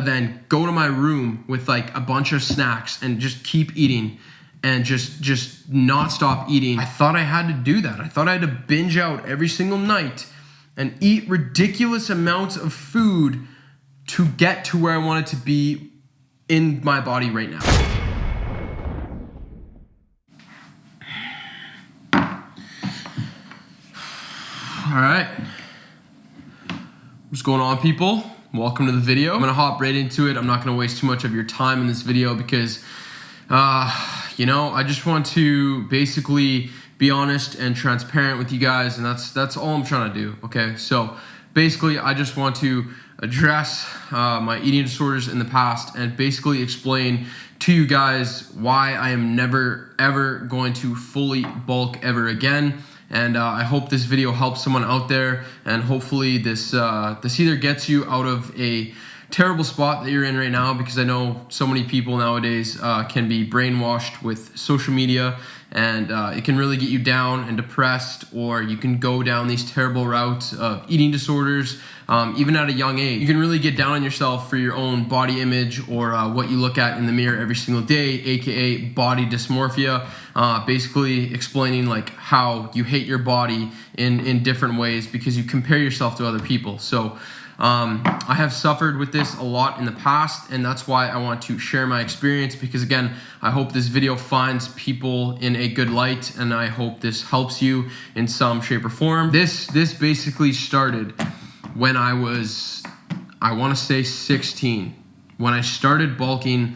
then go to my room with like a bunch of snacks and just keep eating and just not stop eating. I thought I had to do that. I thought I had to binge out every single night and eat ridiculous amounts of food to get to where I wanted to be in my body right now. All right. What's going on, people? Welcome to the video. I'm gonna hop right into it. I'm not gonna waste too much of your time in this video because, I just want to basically be honest and transparent with you guys, and that's all I'm trying to do, okay? So basically, I just want to address my eating disorders in the past and basically explain to you guys why I am never, ever going to fully bulk ever again. And I hope this video helps someone out there, and hopefully this either gets you out of a terrible spot that you're in right now, because I know so many people nowadays can be brainwashed with social media, and it can really get you down and depressed, or you can go down these terrible routes of eating disorders, even at a young age. You can really get down on yourself for your own body image, or what you look at in the mirror every single day, aka body dysmorphia. Basically explaining like how you hate your body in different ways because you compare yourself to other people. So I have suffered with this a lot in the past, and that's why I want to share my experience, because again, I hope this video finds people in a good light, and I hope this helps you in some shape or form. This basically started when I was, I want to say 16, when I started bulking,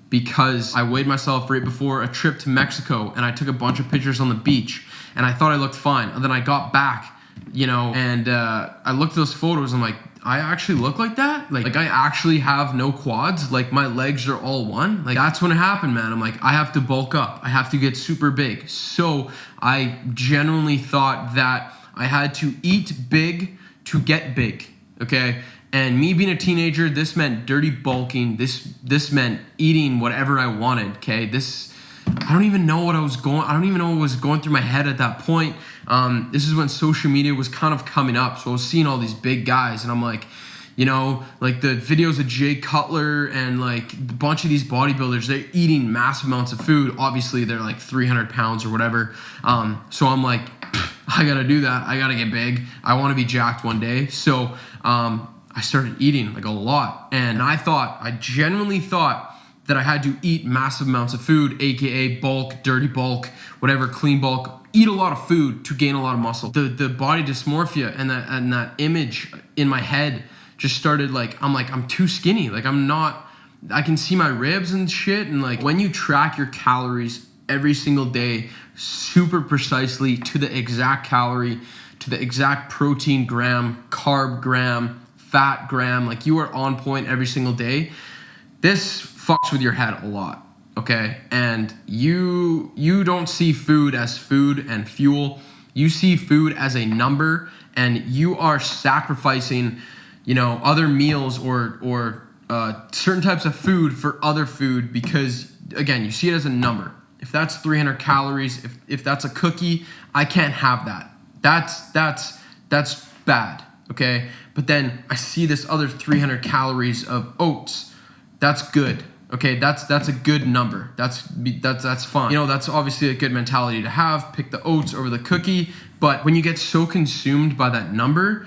because I weighed myself right before a trip to Mexico, and I took a bunch of pictures on the beach, and I thought I looked fine. And then I got back, and I looked at those photos, and I'm like, I actually look like that? Like I actually have no quads? Like my legs are all one? Like that's when it happened, man. I'm like, I have to bulk up. I have to get super big. So I genuinely thought that I had to eat big to get big, okay? And me being a teenager, this meant dirty bulking. This meant eating whatever I wanted, okay? I don't even know what was going through my head at that point. This is when social media was kind of coming up. So I was seeing all these big guys, and I'm like, like the videos of Jay Cutler and like a bunch of these bodybuilders, they're eating massive amounts of food. Obviously, they're like 300 pounds or whatever. So I'm like, I gotta do that. I gotta get big. I wanna be jacked one day. So I started eating like a lot, and I genuinely thought that I had to eat massive amounts of food, aka bulk, dirty bulk, whatever, clean bulk, eat a lot of food to gain a lot of muscle. The body dysmorphia and that image in my head just started like, I'm too skinny. Like I can see my ribs and shit. And like when you track your calories every single day, super precisely to the exact calorie, to the exact protein gram, carb gram, fat gram, like you are on point every single day, this fucks with your head a lot, okay? And you don't see food as food and fuel. You see food as a number, and you are sacrificing, other meals or certain types of food for other food, because again, you see it as a number. If that's 300 calories, if that's a cookie, I can't have that. That's bad, okay? But then I see this other 300 calories of oats. That's good. Okay, that's a good number. That's fine. That's obviously a good mentality to have. Pick the oats over the cookie. But when you get so consumed by that number,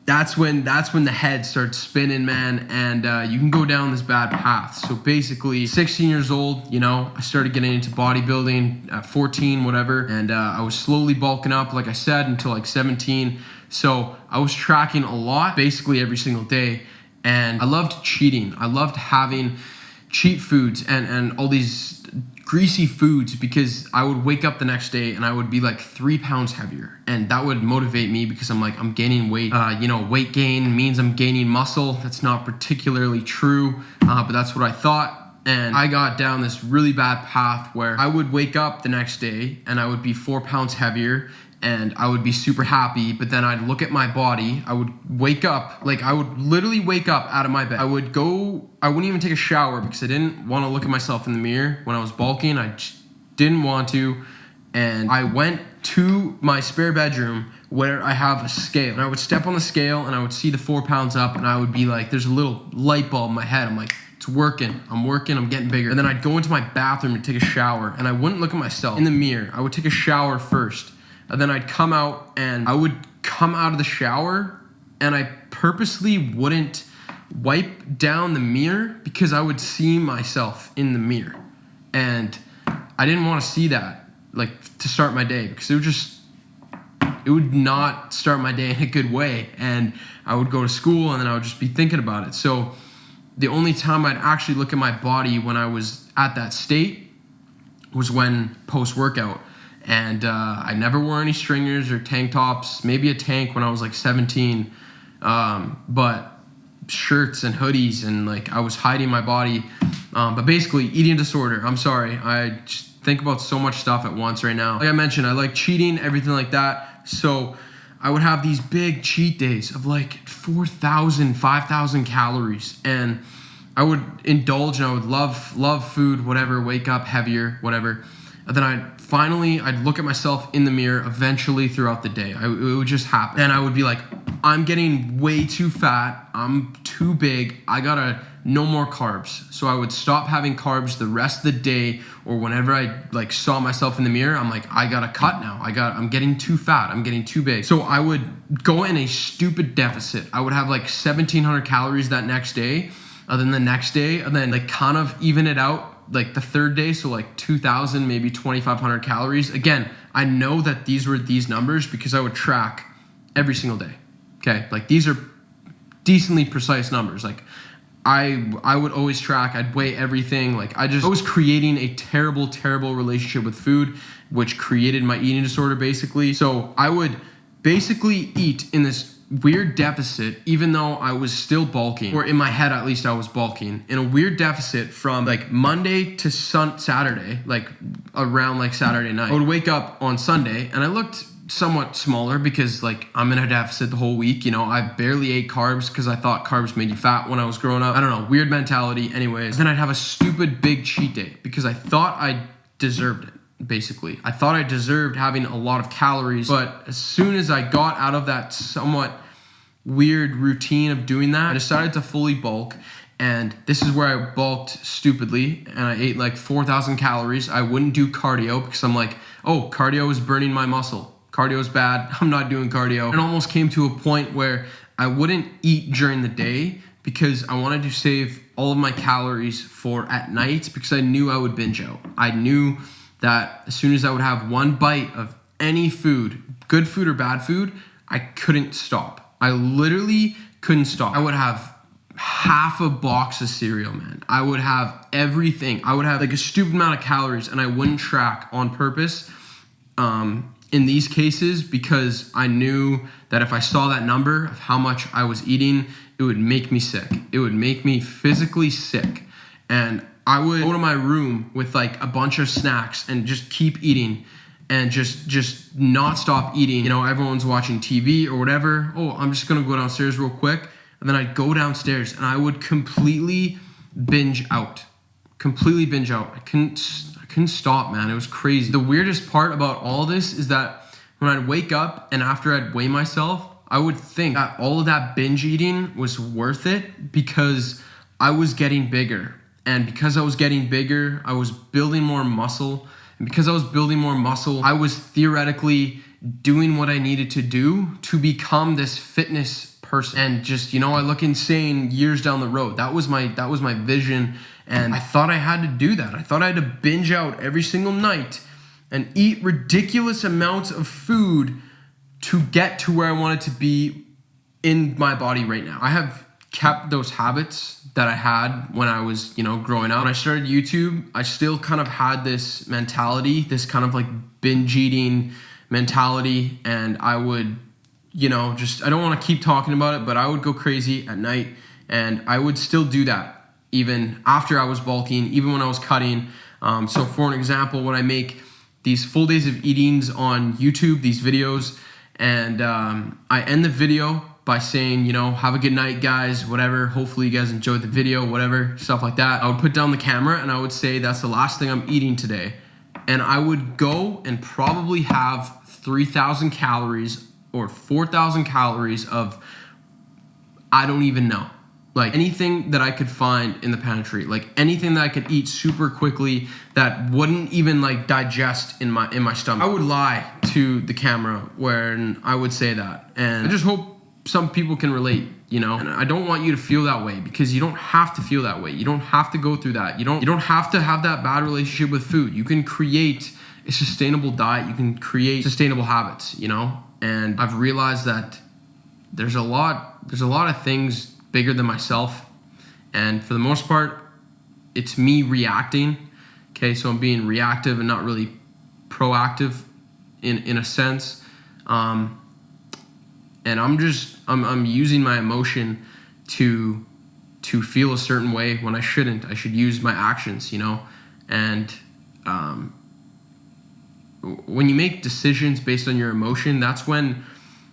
that's when the head starts spinning, man, and you can go down this bad path. So basically, 16 years old, I started getting into bodybuilding at 14, whatever, and I was slowly bulking up, like I said, until like 17. So I was tracking a lot, basically every single day. And I loved cheating. I loved having cheat foods and all these greasy foods, because I would wake up the next day and I would be like 3 pounds heavier. And that would motivate me, because I'm gaining weight. Weight gain means I'm gaining muscle. That's not particularly true, but that's what I thought. And I got down this really bad path where I would wake up the next day and I would be 4 pounds heavier, and I would be super happy. But then I'd look at my body, I would wake up, like I would literally wake up out of my bed. I wouldn't even take a shower because I didn't want to look at myself in the mirror when I was bulking. I just didn't want to. And I went to my spare bedroom, where I have a scale. And I would step on the scale and I would see the 4 pounds up, and I would be like, there's a little light bulb in my head. I'm like, it's working, I'm getting bigger. And then I'd go into my bathroom and take a shower, and I wouldn't look at myself in the mirror. I would take a shower first, and then I'd come out, and I would come out of the shower, and I purposely wouldn't wipe down the mirror because I would see myself in the mirror. And I didn't want to see that, like, to start my day, because it would not start my day in a good way. And I would go to school, and then I would just be thinking about it. So the only time I'd actually look at my body when I was at that state was when post-workout. And I never wore any stringers or tank tops, maybe a tank when I was like 17, but shirts and hoodies, and like I was hiding my body. But basically, eating disorder. I'm sorry, I just think about so much stuff at once right now. Like I mentioned, I like cheating, everything like that. So I would have these big cheat days of like 4,000, 5,000 calories, and I would indulge, and I would love food, whatever, wake up heavier, whatever. And then I'd look at myself in the mirror eventually throughout the day. It would just happen. And I would be like, I'm getting way too fat. I'm too big. I gotta no more carbs. So I would stop having carbs the rest of the day, or whenever I like saw myself in the mirror, I'm like, I gotta cut now. I'm getting too fat. I'm getting too big. So I would go in a stupid deficit. I would have like 1,700 calories that next day, and then the next day, and then like kind of even it out like the third day, so like 2,000, maybe 2,500 calories. Again, I know that these were these numbers because I would track every single day. Okay, like these are decently precise numbers. Like I would always track, I'd weigh everything. Like I was creating a terrible relationship with food, which created my eating disorder basically. So I would basically eat in this weird deficit, even though I was still bulking, or in my head at least I was bulking, in a weird deficit from like Monday to Saturday, like around like Saturday night. I would wake up on Sunday and I looked somewhat smaller because like I'm in a deficit the whole week. You know, I barely ate carbs because I thought carbs made you fat when I was growing up. I don't know, weird mentality. Anyways, then I'd have a stupid big cheat day because I thought I deserved it. Basically, I thought I deserved having a lot of calories, but as soon as I got out of that somewhat weird routine of doing that, I decided to fully bulk. And this is where I bulked stupidly, and I ate like 4,000 calories. I wouldn't do cardio because I'm like, oh, cardio is burning my muscle. Cardio is bad. I'm not doing cardio. It almost came to a point where I wouldn't eat during the day because I wanted to save all of my calories for at night, because I knew I would binge out. I knew that as soon as I would have one bite of any food, good food or bad food, I couldn't stop. I literally couldn't stop. I would have half a box of cereal, man. I would have everything. I would have like a stupid amount of calories, and I wouldn't track on purpose in these cases, because I knew that if I saw that number of how much I was eating, it would make me sick. It would make me physically sick. And I would go to my room with like a bunch of snacks and just keep eating and just not stop eating. You know, everyone's watching TV or whatever. Oh, I'm just gonna go downstairs real quick. And then I'd go downstairs and I would completely binge out. I couldn't stop, man. It was crazy. The weirdest part about all this is that when I'd wake up and after I'd weigh myself, I would think that all of that binge eating was worth it because I was getting bigger. And because I was getting bigger, I was building more muscle. And because I was building more muscle, I was theoretically doing what I needed to do to become this fitness person. And just, you know, I look insane years down the road. That was my vision. And I thought I had to do that. I thought I had to binge out every single night and eat ridiculous amounts of food to get to where I wanted to be in my body right now. I have kept those habits that I had when I was, you know, growing up. When I started YouTube, I still kind of had this mentality, this kind of like binge eating mentality. And I would, you know, I don't want to keep talking about it, but I would go crazy at night, and I would still do that even after I was bulking, even when I was cutting. So for an example, when I make these full days of eatings on YouTube, these videos, and I end the video by saying, you know, have a good night, guys, whatever. Hopefully you guys enjoyed the video, whatever, stuff like that. I would put down the camera and I would say, that's the last thing I'm eating today. And I would go and probably have 3,000 calories or 4,000 calories of, I don't even know. Like anything that I could find in the pantry, like anything that I could eat super quickly that wouldn't even like digest in my stomach. I would lie to the camera when I would say that. And I just hope some people can relate, you know? And I don't want you to feel that way, because you don't have to feel that way. You don't have to go through that. You don't have to have that bad relationship with food. You can create a sustainable diet. You can create sustainable habits, you know? And I've realized that there's a lot of things bigger than myself, and for the most part it's me reacting. Okay, so I'm being reactive and not really proactive in a sense, and I'm using my emotion to feel a certain way when I shouldn't. I should use my actions, you know. And when you make decisions based on your emotion, that's when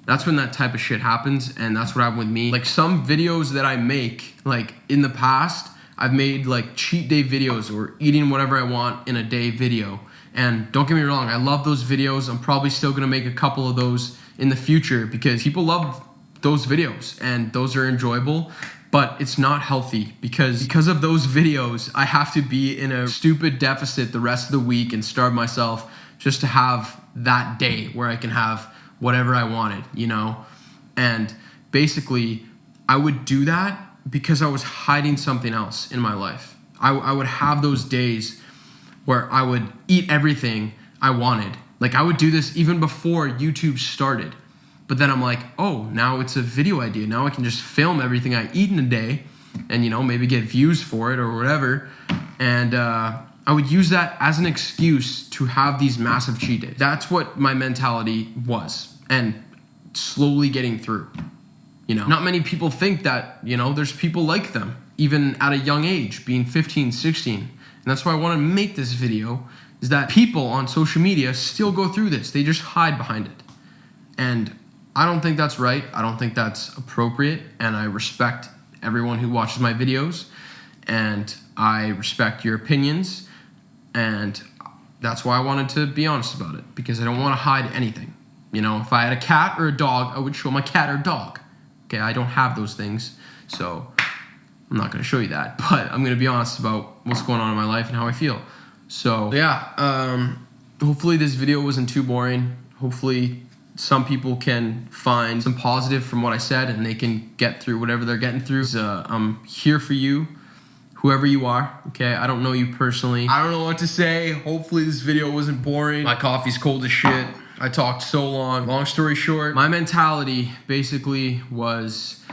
that type of shit happens. And that's what happened with me. Like some videos that I make, like in the past, I've made like cheat day videos or eating whatever I want in a day video. And don't get me wrong, I love those videos. I'm probably still gonna make a couple of those in the future because people love those videos and those are enjoyable. But it's not healthy because of those videos, I have to be in a stupid deficit the rest of the week and starve myself just to have that day where I can have whatever I wanted, you know? And basically, I would do that because I was hiding something else in my life. I would have those days where I would eat everything I wanted. Like I would do this even before YouTube started. But then I'm like, oh, now it's a video idea. Now I can just film everything I eat in a day and, you know, maybe get views for it or whatever. And I would use that as an excuse to have these massive cheat days. That's what my mentality was, and slowly getting through, you know. Not many people think that, you know, there's people like them, even at a young age, being 15, 16. And that's why I want to make this video, is that people on social media still go through this. They just hide behind it. And I don't think that's right. I don't think that's appropriate. And I respect everyone who watches my videos. And I respect your opinions. And that's why I wanted to be honest about it, because I don't want to hide anything. You know, if I had a cat or a dog, I would show my cat or dog. Okay, I don't have those things, so I'm not going to show you that. But I'm going to be honest about what's going on in my life and how I feel. So yeah, hopefully this video wasn't too boring. Hopefully some people can find some positive from what I said and they can get through whatever they're getting through. I'm here for you, whoever you are, okay? I don't know you personally. I don't know what to say. Hopefully this video wasn't boring. My coffee's cold as shit. I talked so long. Long story short, my mentality basically was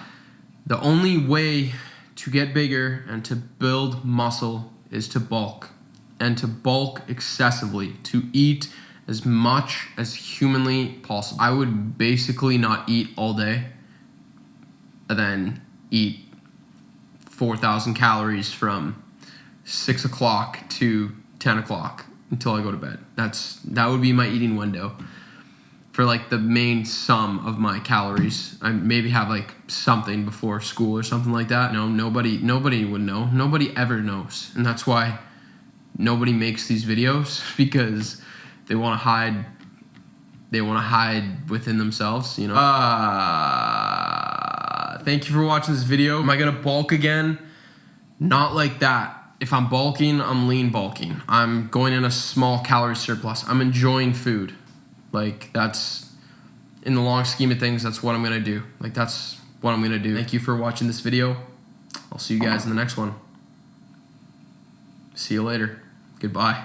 the only way to get bigger and to build muscle is to bulk, and to bulk excessively, to eat as much as humanly possible. I would basically not eat all day and then eat 4,000 calories from 6 o'clock to 10 o'clock until I go to bed. That would be my eating window for like the main sum of my calories. I maybe have like something before school or something like that. No, nobody would know. Nobody ever knows. And that's why nobody makes these videos, because they want to hide. They want to hide within themselves, you know. Thank you for watching this video. Am I gonna bulk again? Not like that. If I'm bulking, I'm lean bulking. I'm going in a small calorie surplus. I'm enjoying food. Like that's, in the long scheme of things, that's what I'm gonna do. Like that's what I'm gonna do. Thank you for watching this video. I'll see you guys in the next one. See you later. Goodbye.